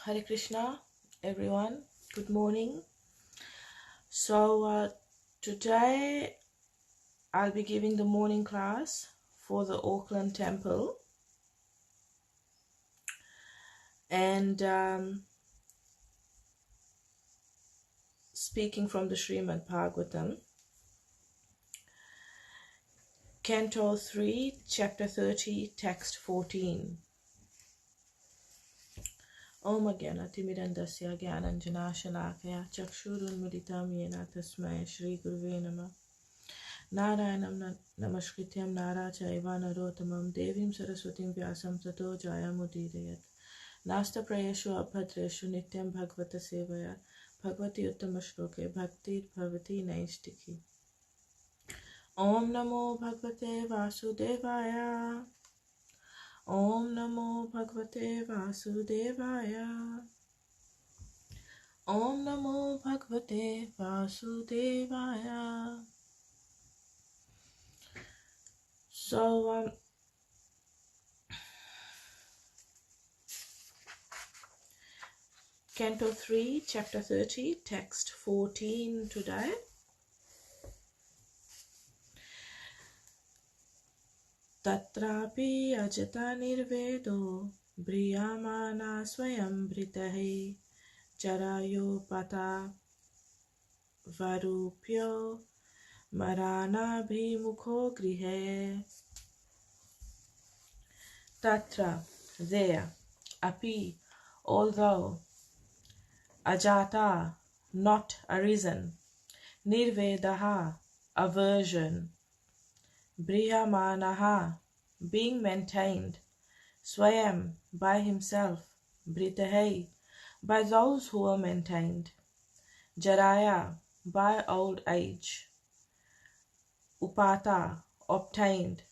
Hare Krishna, everyone. Good morning. So today I'll be giving the morning class for the Auckland Temple, and speaking from the Srimad Bhagavatam, Canto 3, Chapter 30, Text 14. Om Agyanatimirandasya Gyananjanashalakaya Chakshurunmilitam Yena Tasmai Shri Guruve Namah. Narayanam Namaskrityam Nara Chaiva Narottamam Devim Saraswatim Vyasam Tato Jayamudidayat. Nasta Prayeshu Abhadreshu Nityam Bhagavata Sevaya Bhagavati Uttamashloke Bhaktir Bhavati Naistiki. Om Namo Bhagavate Vasudevaya. Om Namo Bhagavate Vasudevaya. Om Namo Bhagavate Vasudevaya. So, Canto 3, Chapter 30, Text 14 today. Tatrapi ajata nirvedo briyamana swayam britahi charayo pata varupyo marana bhimukho grihe. Tatra, there, api, although, ajata, not arisen, nirvedaha, aversion, briyamanaha, being maintained, swayam, by himself, britahe, by those who are maintained, jaraya, by old age, upata, obtained,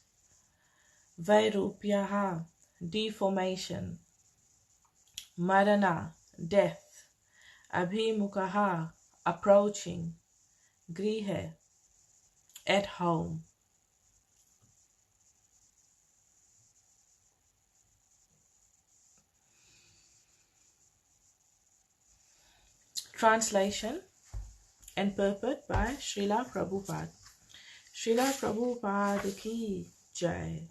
vairupyaha, deformation, marana, death, abhimukaha, approaching, grihe, at home. Translation and purport by Srila Prabhupada. Srila Prabhupada ki jai.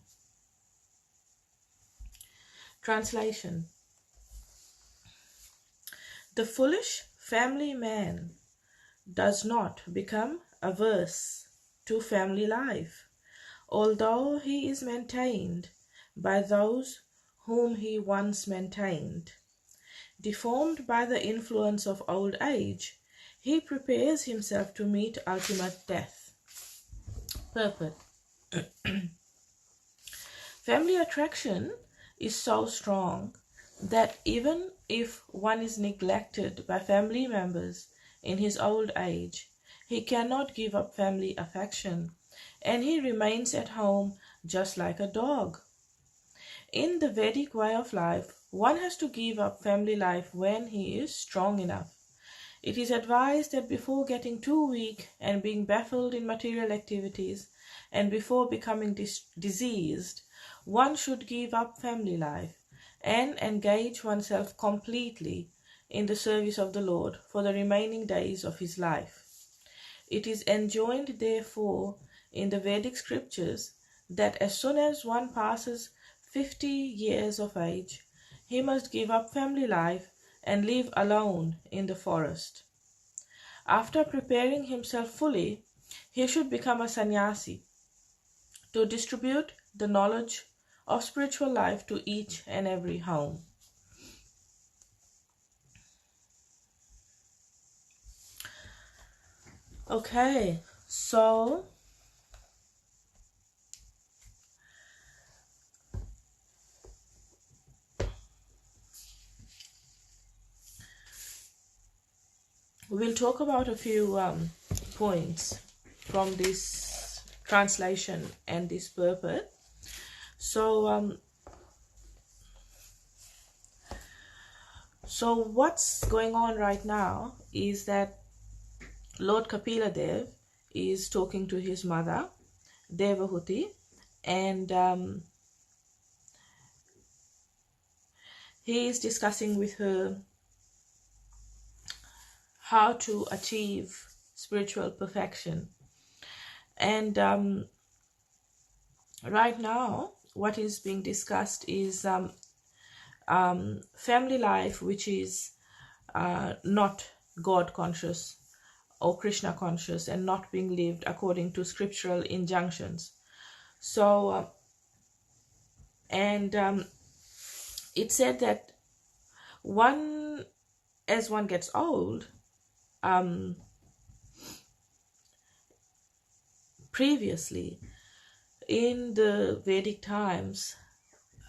Translation. The foolish family man does not become averse to family life, although he is maintained by those whom he once maintained. Deformed by the influence of old age, he prepares himself to meet ultimate death. Purport. Family attraction is so strong that even if one is neglected by family members in his old age, he cannot give up family affection, and he remains at home just like a dog. In the Vedic way of life, one has to give up family life when he is strong enough. It is advised that before getting too weak and being baffled in material activities, and before becoming diseased, one should give up family life and engage oneself completely in the service of the Lord for the remaining days of his life. It is enjoined, therefore, in the Vedic scriptures that as soon as one passes 50 years of age, he must give up family life and live alone in the forest. After preparing himself fully, he should become a sannyasi to distribute the knowledge of spiritual life to each and every home. Okay, so we'll talk about a few points from this translation and this purport. So what's going on right now is that Lord Kapila Dev is talking to his mother, Devahuti, and he is discussing with her how to achieve spiritual perfection. And right now, what is being discussed is family life, which is not God conscious or Krishna conscious, and not being lived according to scriptural injunctions. So, and it said that one, as one gets old, previously in the Vedic times,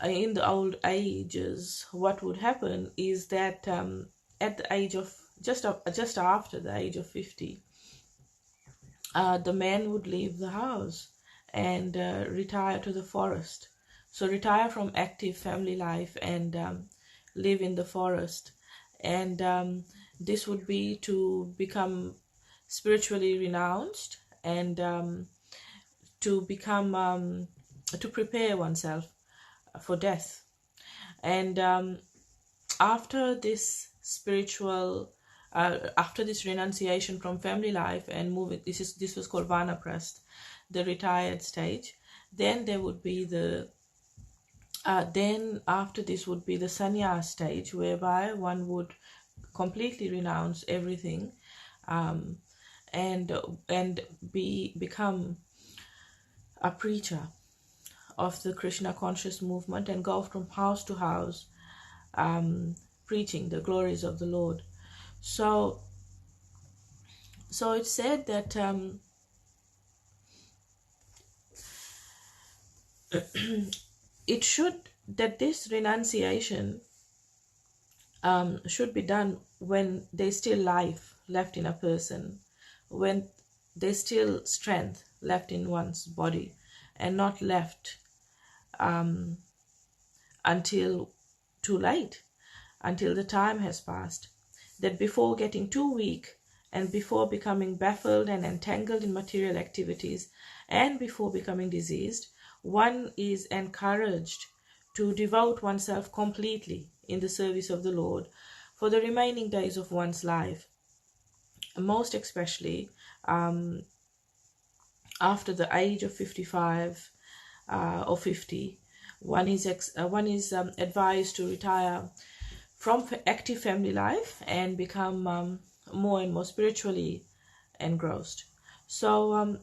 in the old ages, what would happen is that at the age of just after the age of 50, the man would leave the house and retire to the forest. So retire from active family life and live in the forest. And this would be to become spiritually renounced and to become to prepare oneself for death. And after this spiritual after this renunciation from family life and moving, this was called vanaprasth, the retired stage. Then there would be the then after this would be the sannyas stage, whereby one would completely renounce everything, and become a preacher of the Krishna conscious movement and go from house to house, preaching the glories of the Lord. So it said that it should that this renunciation should be done when there's still life left in a person, when there's still strength left in one's body, and not left until too late, until the time has passed. That before getting too weak, and before becoming baffled and entangled in material activities, and before becoming diseased, one is encouraged to devote oneself completely in the service of the Lord for the remaining days of one's life, most especially after the age of 55 or 50. One is advised to retire from active family life and become more and more spiritually engrossed. So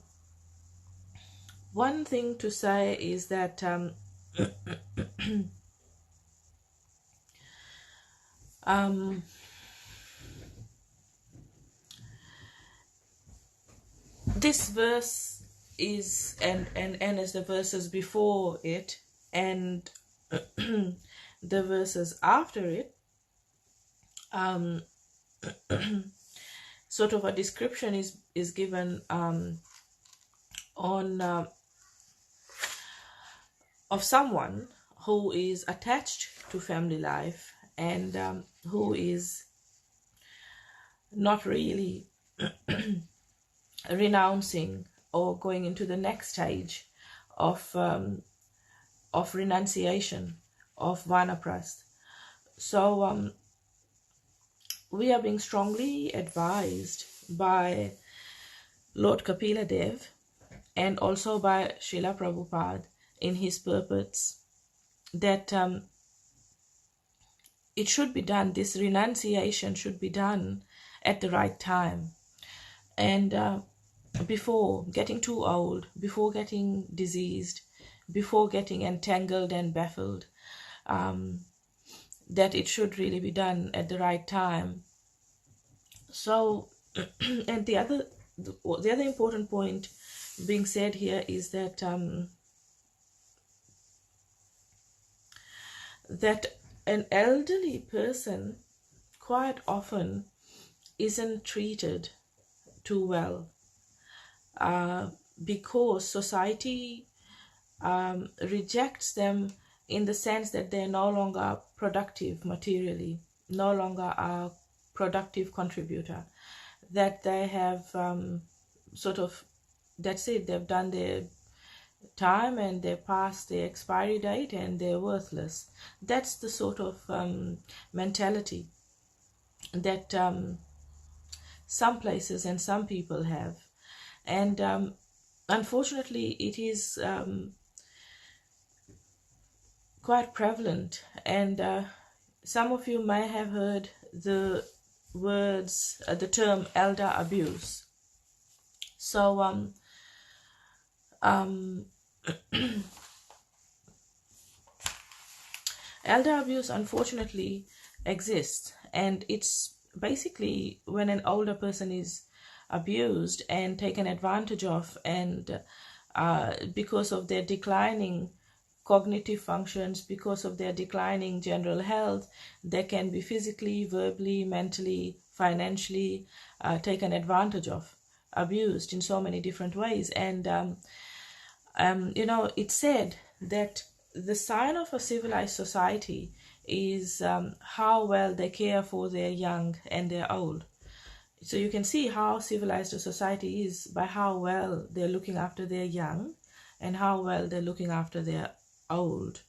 one thing to say is that this verse is and as the verses before it and the verses after it, sort of a description is given on of someone who is attached to family life and who is not really renouncing or going into the next stage of renunciation of vanaprasth. So we are being strongly advised by Lord Kapila Dev and also by Srila Prabhupada in his purports that it should be done, this renunciation should be done at the right time, and before getting too old, before getting diseased, before getting entangled and baffled, that it should really be done at the right time. So and the other important point being said here is that that an elderly person quite often isn't treated too well because society rejects them in the sense that they're no longer productive materially, no longer a productive contributor, that they have sort of, that's it, they've done their time and they're past their expiry date and they're worthless. That's the sort of mentality that some places and some people have. And unfortunately, it is quite prevalent. And some of you may have heard the the term elder abuse. So um, elder abuse unfortunately exists, and it's basically when an older person is abused and taken advantage of, and because of their declining cognitive functions, because of their declining general health, they can be physically, verbally, mentally, financially taken advantage of, abused in so many different ways. And it's said that the sign of a civilized society is how well they care for their young and their old. So you can see how civilized a society is by how well they're looking after their young and how well they're looking after their old.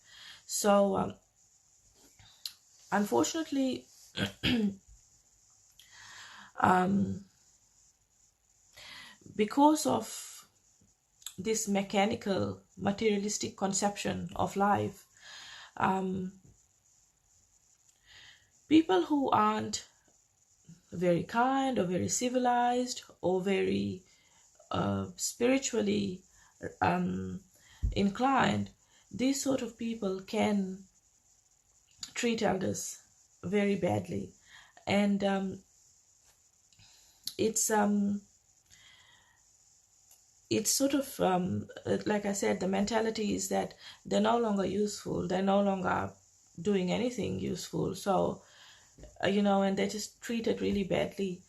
So unfortunately, because of this mechanical, materialistic conception of life, people who aren't very kind or very civilized or very spiritually inclined, these sort of people can treat elders very badly. And it's sort of like I said, the mentality is that they're no longer useful, they're no longer doing anything useful. So and they're just treated really badly.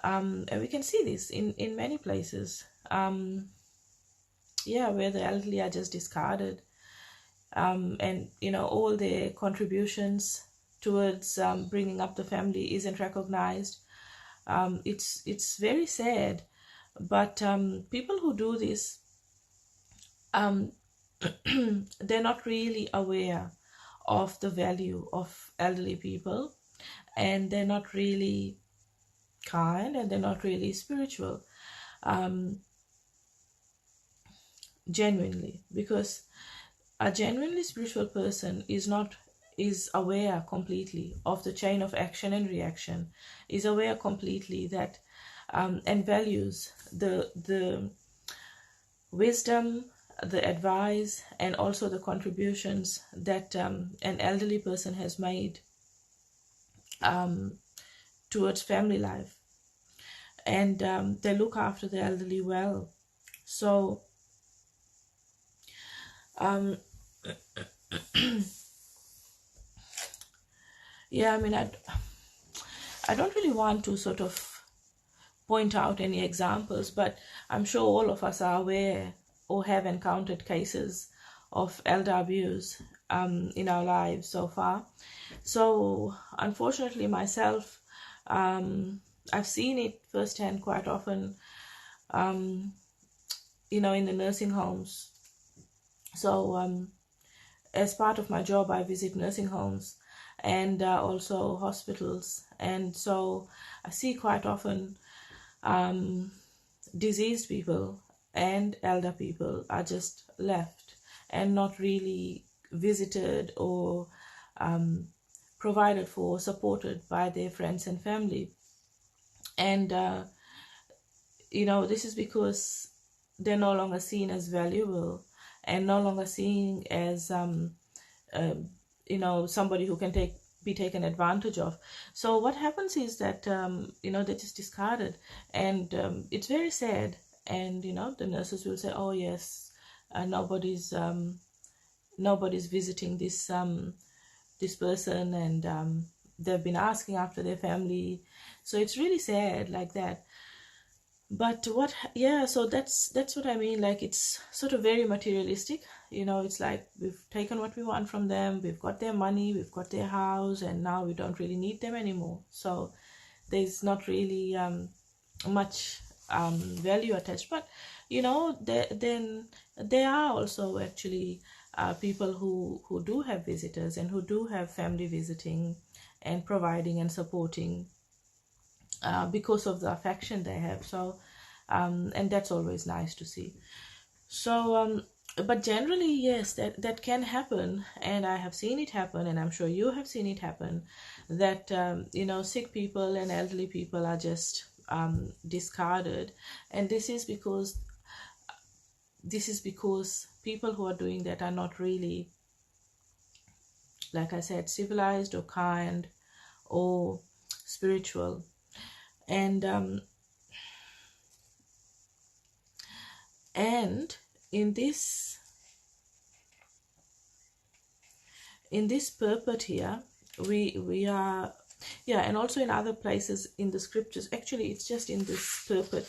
And we can see this in many places, where the elderly are just discarded, and all their contributions towards bringing up the family isn't recognized. It's very sad, but people who do this, they're not really aware of the value of elderly people, and they're not really kind, and they're not really spiritual, genuinely, because a genuinely spiritual person is aware completely of the chain of action and reaction, is aware completely that and values the wisdom, the advice, and also the contributions that an elderly person has made towards family life. And they look after the elderly well. So I don't really want to sort of point out any examples, but I'm sure all of us are aware or have encountered cases of elder abuse in our lives so far. So unfortunately, myself, I've seen it firsthand quite often, in the nursing homes. So as part of my job, I visit nursing homes and also hospitals. And so I see quite often diseased people and elder people are just left and not really visited or provided for, supported by their friends and family. And this is because they're no longer seen as valuable and no longer seen as somebody who can be taken advantage of. So what happens is that they're just discarded, and it's very sad. And the nurses will say, oh yes, nobody's visiting this person, and they've been asking after their family. So it's really sad like that. But so that's what I mean. Like, it's sort of very materialistic. It's like we've taken what we want from them, we've got their money, we've got their house, and now we don't really need them anymore. So there's not really much value attached. But then there are also actually people who do have visitors and who do have family visiting and providing and supporting because of the affection they have. So and that's always nice to see. So but generally, yes, that can happen, and I have seen it happen, and I'm sure you have seen it happen, that sick people and elderly people are just discarded. And this is because people who are doing that are not really, like I said, civilized or kind or spiritual. And and in this purport here, we are, yeah, and also in other places in the scriptures. Actually, it's just in this purport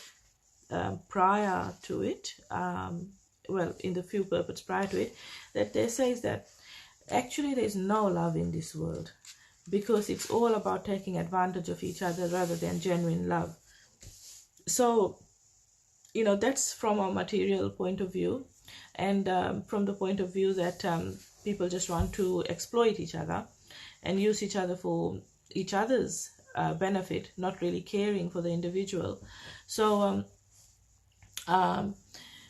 prior to it, well, in the few purports prior to it, that there says that actually there is no love in this world, because it's all about taking advantage of each other rather than genuine love. So that's from a material point of view, and from the point of view that people just want to exploit each other and use each other for each other's benefit, not really caring for the individual. So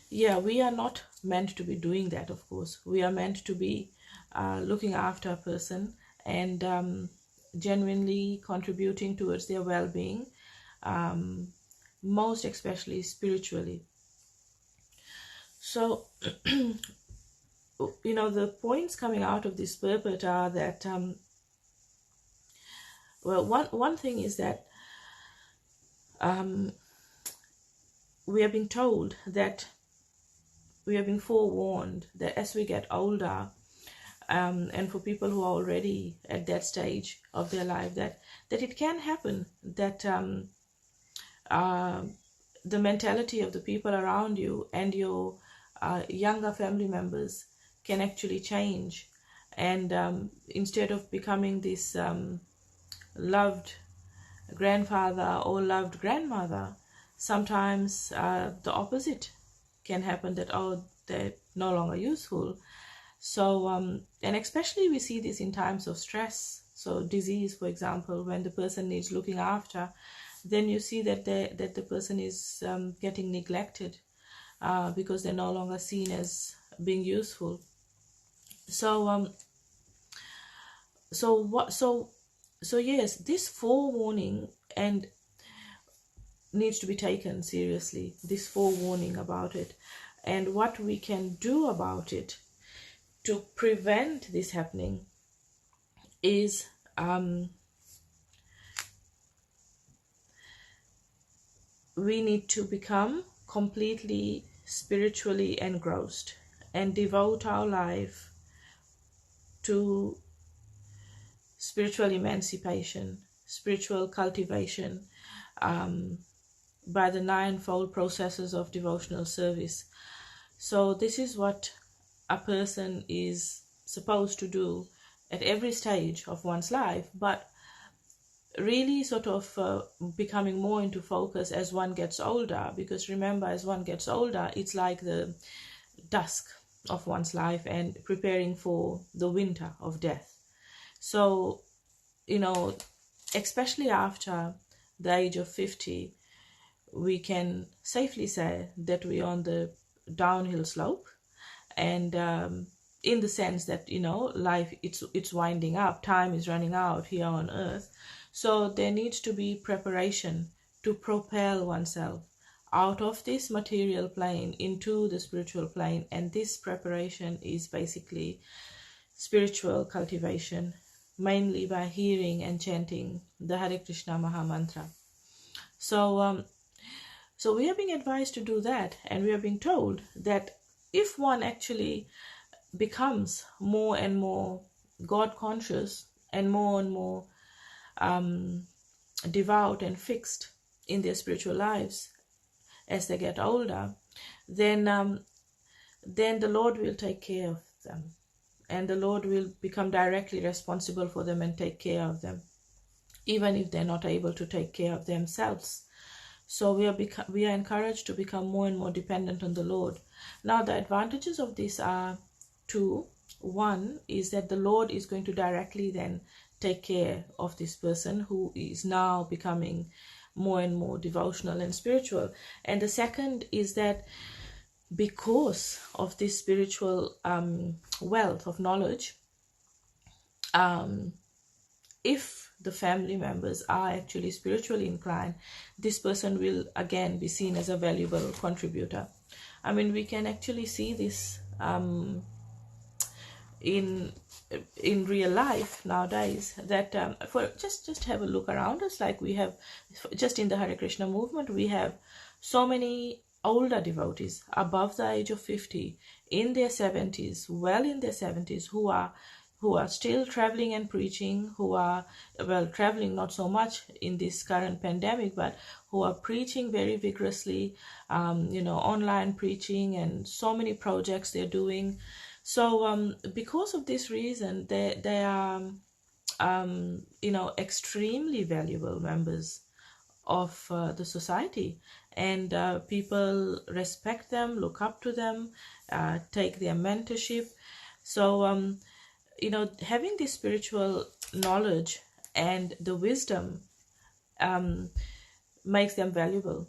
yeah, we are not meant to be doing that. Of course, we are meant to be looking after a person and genuinely contributing towards their well-being, most especially spiritually. So the points coming out of this purport are that well, one thing is that we are being told that we are being forewarned that as we get older, and for people who are already at that stage of their life, that it can happen that the mentality of the people around you and your younger family members can actually change, and instead of becoming this loved grandfather or loved grandmother, sometimes the opposite can happen, that they're no longer useful. So and especially we see this in times of stress, so disease, for example, when the person needs looking after, then you see that the person is getting neglected because they're no longer seen as being useful. So so yes, this forewarning and needs to be taken seriously, this forewarning about it, and what we can do about it to prevent this happening is we need to become completely spiritually engrossed and devote our life to spiritual emancipation, spiritual cultivation, by the ninefold processes of devotional service. So this is what a person is supposed to do at every stage of one's life, but really sort of becoming more into focus as one gets older, because remember, as one gets older, it's like the dusk of one's life and preparing for the winter of death. So especially after the age of 50, we can safely say that we're on the downhill slope, and in the sense that life, it's winding up, time is running out here on earth. So there needs to be preparation to propel oneself out of this material plane into the spiritual plane, and this preparation is basically spiritual cultivation, mainly by hearing and chanting the Hare Krishna Maha Mantra. So so we are being advised to do that, and we are being told that if one actually becomes more and more God conscious and more devout and fixed in their spiritual lives as they get older, then the Lord will take care of them, and the Lord will become directly responsible for them and take care of them, even if they're not able to take care of themselves. So we are encouraged to become more and more dependent on the Lord. Now, the advantages of this are two. One is that the Lord is going to directly then take care of this person who is now becoming more and more devotional and spiritual. And the second is that because of this spiritual wealth of knowledge, if the family members are actually spiritually inclined, this person will again be seen as a valuable contributor. I mean, we can actually see this in real life nowadays, that for just have a look around us. Like, we have, just in the Hare Krishna movement, we have so many older devotees above the age of 50, in their 70s, well in their 70s, who are still traveling and preaching, who are, well, traveling not so much in this current pandemic, but who are preaching very vigorously, online preaching, and so many projects they're doing. So because of this reason, they are extremely valuable members of the society, and people respect them, look up to them, take their mentorship. So having this spiritual knowledge and the wisdom makes them valuable.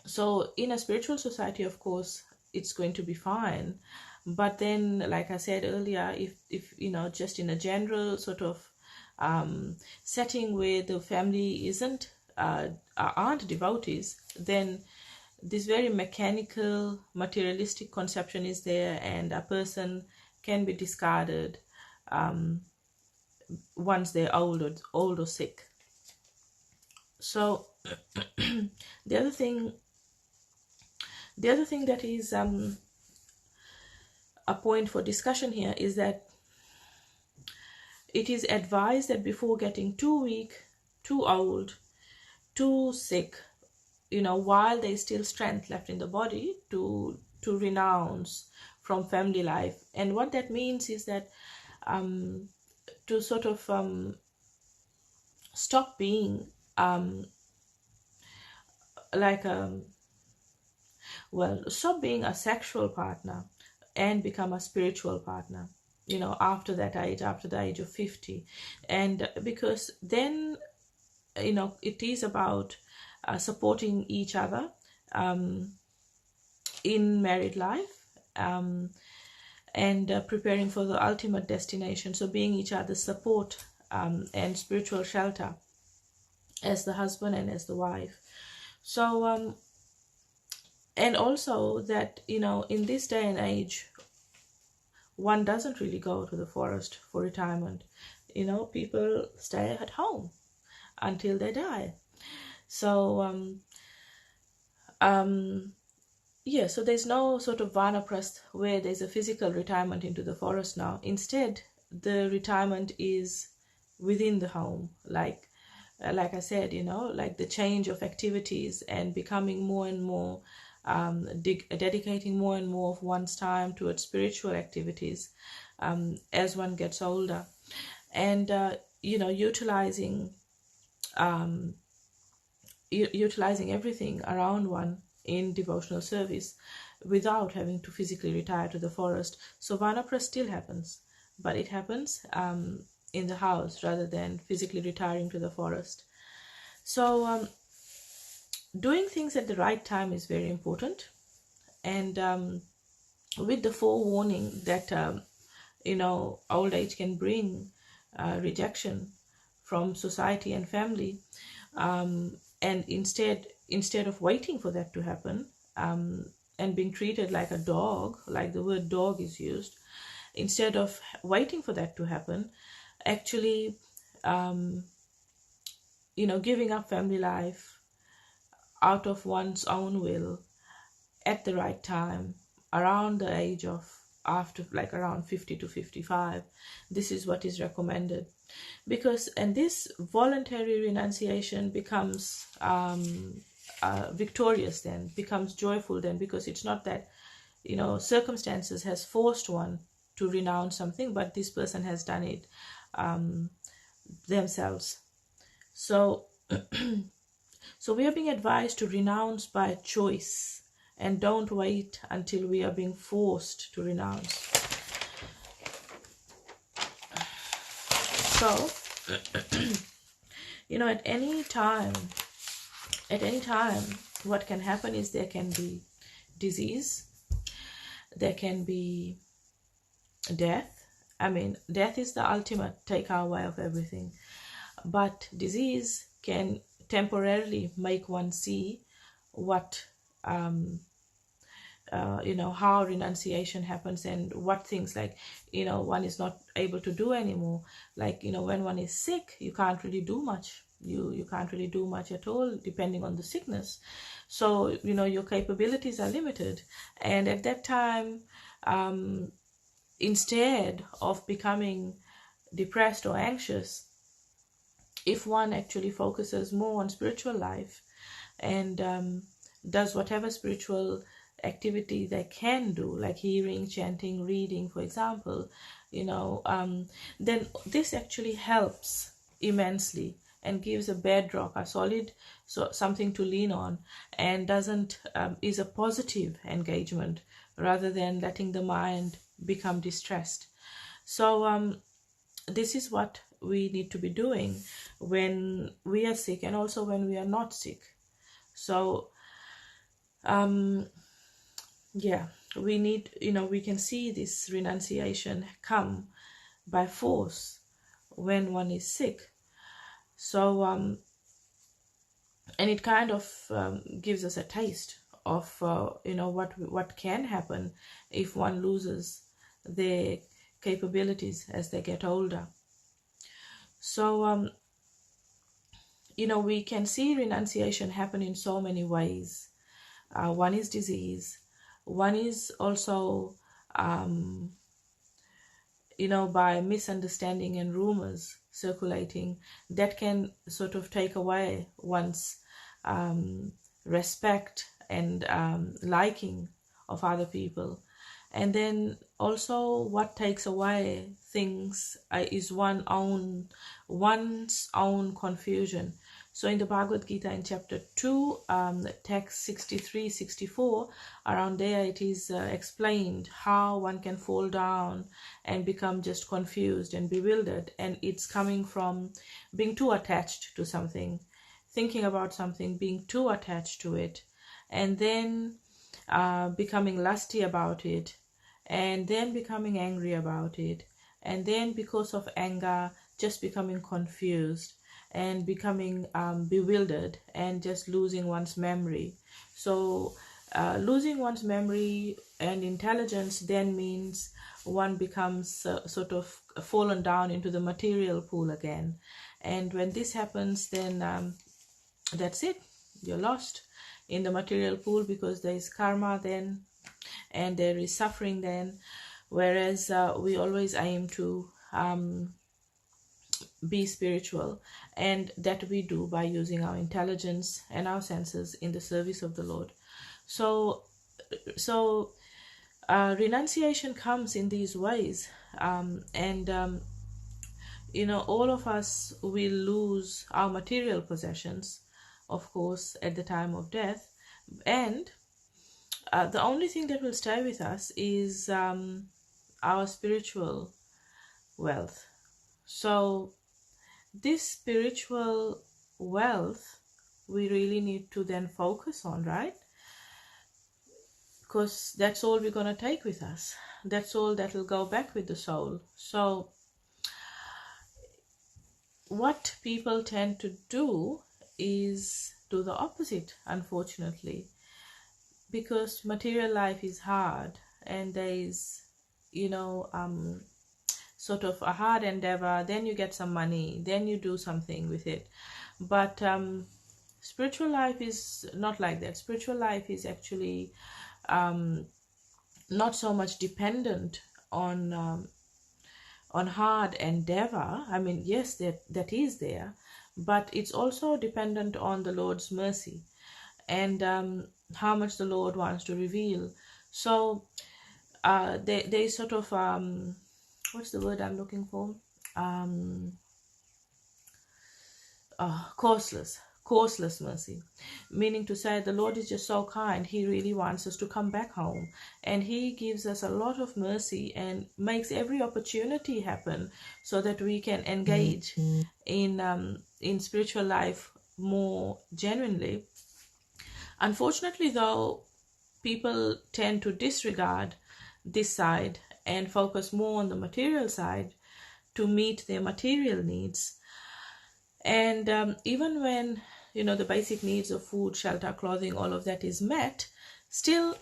So in a spiritual society, of course, it's going to be fine. But then, like I said earlier, if just in a general sort of setting where the family aren't devotees, then this very mechanical, materialistic conception is there, and a person can be discarded once they're old or sick. So the other thing that is a point for discussion here is that it is advised that before getting too weak, too old, too sick, while there is still strength left in the body, to renounce from family life. And what that means is that to sort of stop being stop being a sexual partner and become a spiritual partner, after the age of 50. And because then, it is about supporting each other in married life, and preparing for the ultimate destination. So being each other's support and spiritual shelter as the husband and as the wife. So and also that, in this day and age, one doesn't really go to the forest for retirement. People stay at home until they die. So so there's no sort of vanaprasth where there's a physical retirement into the forest now. Instead, the retirement is within the home, like I said, like the change of activities and becoming more and more dedicating more and more of one's time towards spiritual activities as one gets older, and utilizing everything around one in devotional service without having to physically retire to the forest. So vanaprastha still happens, but it happens in the house rather than physically retiring to the forest. So doing things at the right time is very important, and with the forewarning that old age can bring rejection from society and family, and instead of waiting for that to happen, and being treated like a dog, like the word dog is used, instead of waiting for that to happen, actually giving up family life out of one's own will at the right time, around the age of around 50 to 55. This is what is recommended, and this voluntary renunciation becomes victorious then, becomes joyful then, because it's not that circumstances has forced one to renounce something, but this person has done it themselves. So so we are being advised to renounce by choice, and don't wait until we are being forced to renounce. So at any time at any time, what can happen is there can be disease, there can be death. I mean, death is the ultimate take away of everything, but disease can temporarily make one see what how renunciation happens, and what things, like, one is not able to do anymore. Like, when one is sick, you can't really do much. You can't really do much at all, depending on the sickness. So your capabilities are limited, and at that time, instead of becoming depressed or anxious, if one actually focuses more on spiritual life and does whatever spiritual activity they can do, like hearing, chanting, reading, for example, then this actually helps immensely and gives a bedrock, a solid, something to lean on, and doesn't is a positive engagement rather than letting the mind become distressed. So this is what we need to be doing when we are sick, and also when we are not sick. So yeah, we need, we can see this renunciation come by force when one is sick. So and it kind of gives us a taste of what can happen if one loses their capabilities as they get older. So we can see renunciation happen in so many ways. One is disease. One is also, by misunderstanding and rumors circulating that can sort of take away one's respect and liking of other people. And then also, what takes away things is one's own confusion. So in the Bhagavad Gita, in chapter 2, text 63, 64, around there it is explained how one can fall down and become just confused and bewildered. And it's coming from being too attached to something, thinking about something, being too attached to it, and then becoming lusty about it, and then becoming angry about it, and then because of anger just becoming confused and becoming bewildered and just losing one's memory. So losing one's memory and intelligence then means one becomes sort of fallen down into the material pool again. And when this happens, then that's it, you're lost in the material pool, because there is karma then and there is suffering then. Whereas we always aim to be spiritual, and that we do by using our intelligence and our senses in the service of the Lord. So renunciation comes in these ways, and all of us will lose our material possessions, of course, at the time of death, and the only thing that will stay with us is our spiritual wealth. So this spiritual wealth we really need to then focus on, right? Because that's all we're going to take with us. That's all that will go back with the soul. So what people tend to do is do the opposite, unfortunately, because material life is hard, and there is sort of a hard endeavor, then you get some money, then you do something with it. But spiritual life is not like that. Spiritual life is actually not so much dependent on hard endeavor. I mean, yes, that is there, but it's also dependent on the Lord's mercy and how much the Lord wants to reveal. So they sort of what's the word I'm looking for? Courseless mercy, meaning to say the Lord is just so kind. He really wants us to come back home, and He gives us a lot of mercy and makes every opportunity happen so that we can engage in spiritual life more genuinely. Unfortunately, though, people tend to disregard this side and focus more on the material side to meet their material needs. And even when, the basic needs of food, shelter, clothing, all of that is met, still,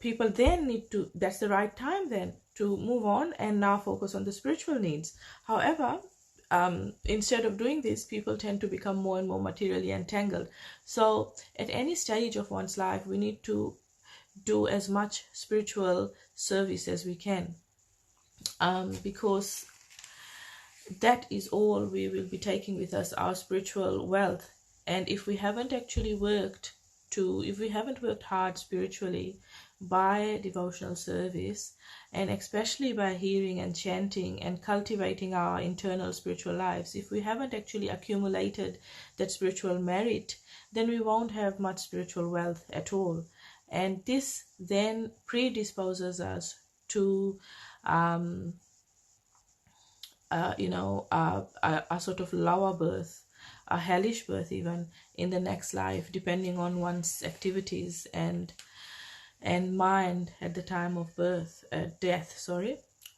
people then need to, that's the right time then to move on and now focus on the spiritual needs. However, instead of doing this, people tend to become more and more materially entangled. So at any stage of one's life, we need to do as much spiritual service as we can, because that is all we will be taking with us, our spiritual wealth. And if we haven't actually if we haven't worked hard spiritually by devotional service, and especially by hearing and chanting and cultivating our internal spiritual lives, if we haven't actually accumulated that spiritual merit, then we won't have much spiritual wealth at all. And this then predisposes us to a sort of lower birth, a hellish birth even in the next life, depending on one's activities and mind at the time of death.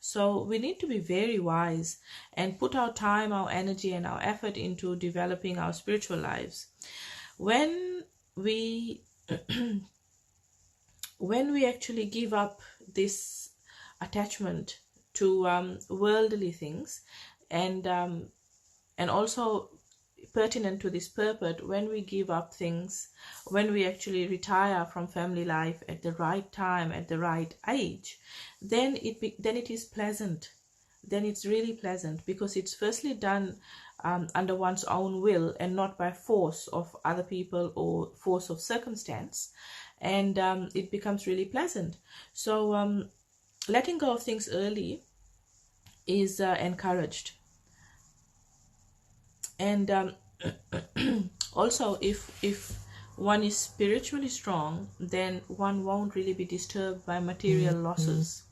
So we need to be very wise and put our time, our energy, and our effort into developing our spiritual lives. When we actually give up this attachment to worldly things, and also pertinent to this purpose, when we give up things, when we actually retire from family life at the right time, at the right age, then it is pleasant. Then it's really pleasant, because it's firstly done under one's own will and not by force of other people or force of circumstance, and it becomes really pleasant. So letting go of things early is encouraged. And also, if one is spiritually strong, then one won't really be disturbed by material losses.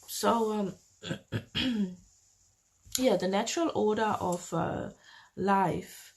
So yeah, the natural order of life,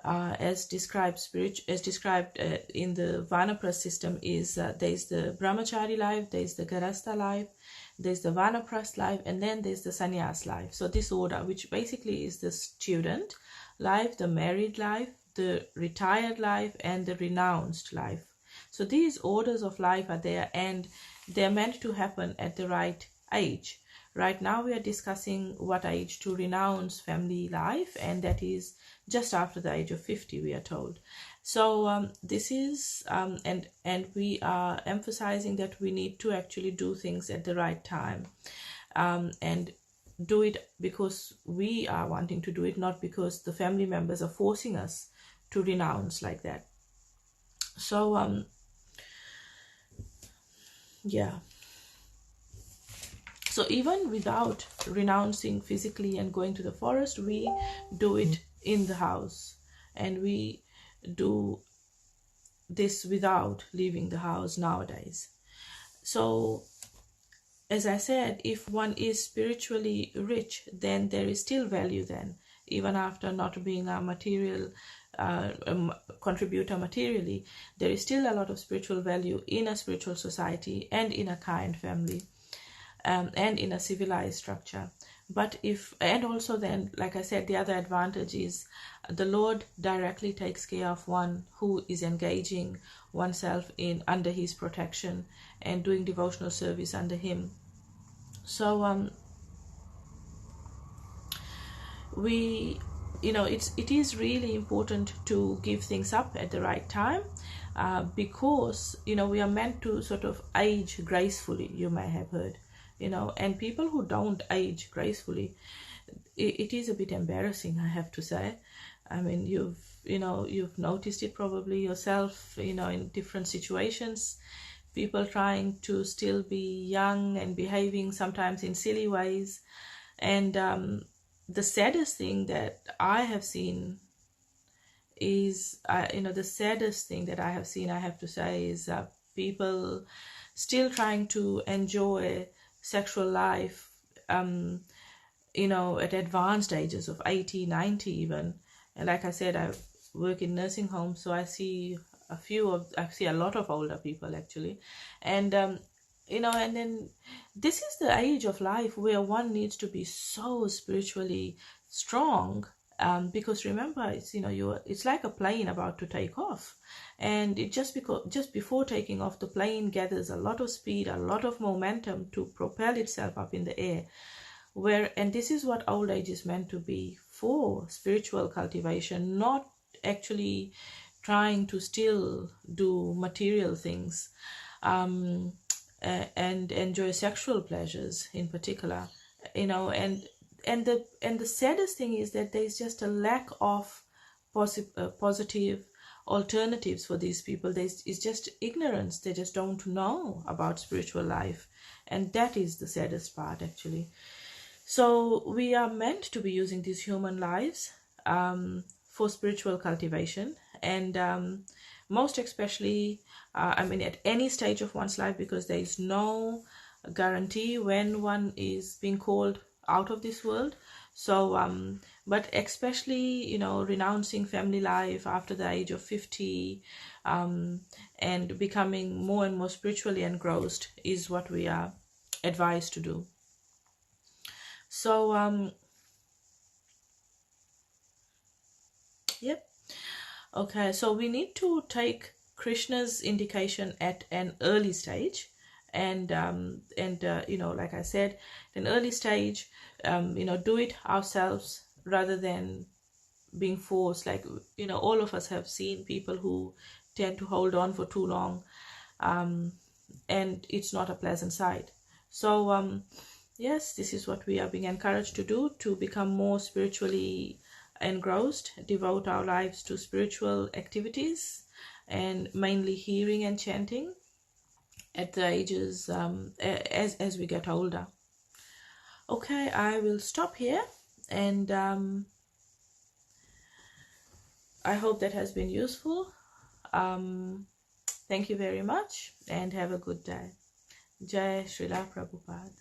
as described in the Vanaprastha system, is there's the brahmachari life, there's the garastha life, there's the Vanaprastha life, and then there's the sannyas life. So this order, which basically is the student life, the married life, the retired life, and the renounced life. So these orders of life are there, and they're meant to happen at the right age. Right now we are discussing what age to renounce family life, and that is just after the age of 50, we are told. So this is and we are emphasizing that we need to actually do things at the right time, and do it because we are wanting to do it, not because the family members are forcing us to renounce like that. So yeah. So even without renouncing physically and going to the forest, we do it in the house, and we do this without leaving the house nowadays. So as I said, if one is spiritually rich, then there is still value then, even after not being a material contributor materially, there is still a lot of spiritual value in a spiritual society and in a kind family. And in a civilized structure. And also then, like I said, the other advantage is the Lord directly takes care of one who is engaging oneself under his protection and doing devotional service under him. So it is really important to give things up at the right time, because we are meant to sort of age gracefully, you may have heard. And people who don't age gracefully, it is a bit embarrassing, I have to say. I mean, you've noticed it probably yourself, in different situations, people trying to still be young and behaving sometimes in silly ways. And the saddest thing that I have seen is, I have to say, is people still trying to enjoy sexual life, at advanced ages of 80, 90 even. And like I said, I work in nursing homes, so I see a lot of older people actually. And and then this is the age of life where one needs to be so spiritually strong, because remember, it's like a plane about to take off, and it just before taking off, the plane gathers a lot of speed, a lot of momentum to propel itself up in the air. And this is what old age is meant to be for: spiritual cultivation, not actually trying to still do material things, and enjoy sexual pleasures in particular. And the saddest thing is that there's just a lack of positive alternatives for these people. It's just ignorance. They just don't know about spiritual life, and that is the saddest part actually. So we are meant to be using these human lives, for spiritual cultivation, and most especially, at any stage of one's life, because there is no guarantee when one is being called out of this world. So, but especially, renouncing family life after the age of 50, and becoming more and more spiritually engrossed is what we are advised to do. So, yep. Okay, so we need to take Krishna's indication at an early stage, and like I said, an early stage, do it ourselves rather than being forced. Like, all of us have seen people who tend to hold on for too long, and it's not a pleasant sight. So, yes, this is what we are being encouraged to do, to become more spiritually engrossed, devote our lives to spiritual activities, and mainly hearing and chanting at the ages, as we get older. Okay, I will stop here, and I hope that has been useful. Thank you very much, and have a good day. Jai Srila Prabhupada.